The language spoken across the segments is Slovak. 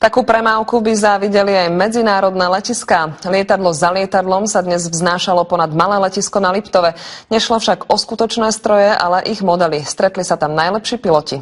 Takú premávku by závideli aj medzinárodné letiská. Lietadlo za lietadlom sa dnes vznášalo ponad malé letisko na Liptove. Nešlo však o skutočné stroje, ale ich modely. Stretli sa tam najlepší piloti.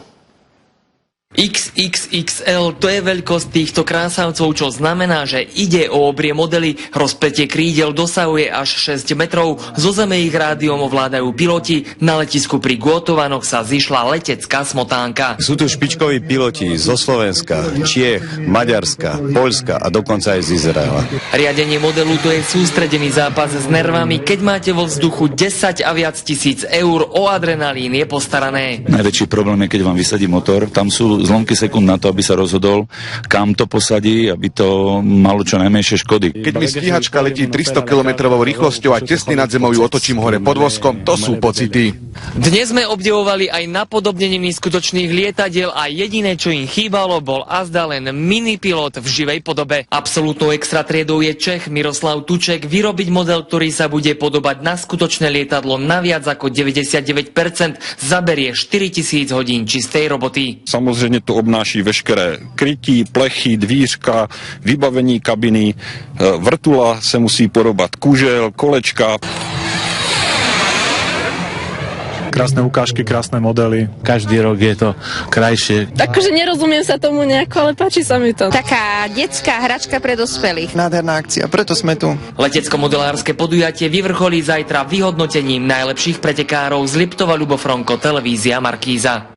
XXXL, to je veľkosť týchto krásavcov, čo znamená, že ide o obrie modely. Rozpätie krídel dosahuje až 6 metrov. Zo zeme ich rádiom ovládajú piloti. Na letisku pri Gotovanoch sa zišla letecká smotánka. Sú tu špičkoví piloti zo Slovenska, Čiech, Maďarska, Poľska a dokonca aj z Izraela. Riadenie modelu to je sústredený zápas s nervami. Keď máte vo vzduchu 10 a viac tisíc eur, o adrenalín je postarané. Najväčší problém je, keď vám vysadí motor. Tam sú zlomky sekúnd na to, aby sa rozhodol, kam to posadí, aby to malo čo najmenšie škody. Keď mi stíhačka letí 300 km rýchlosťou a tesne nad zemou ju otočím hore podvozkom, to sú pocity. Dnes sme obdivovali aj napodobneniny skutočných lietadiel a jediné, čo im chýbalo, bol azda len minipilot v živej podobe. Absolútnou extra triedou je Čech Miroslav Tuček. Vyrobiť model, ktorý sa bude podobať na skutočné lietadlo na viac ako 99%, zaberie 4000 hodín čistej roboty. Samozřejmě to obnáší veškeré krytí, plechy, dvířka, vybavení kabiny, vrtula se musí podobat kužel, kolečka. Krásne ukážky, krásne modely. Každý rok je to krajšie. Takže nerozumiem sa tomu nejako, ale páči sa mi to. Taká detská hračka pre dospelých. Nádherná akcia, preto sme tu. Letecko-modelárske podujatie vyvrcholí zajtra vyhodnotením najlepších pretekárov z Liptova. Ľubo Fronko, televízia Markíza.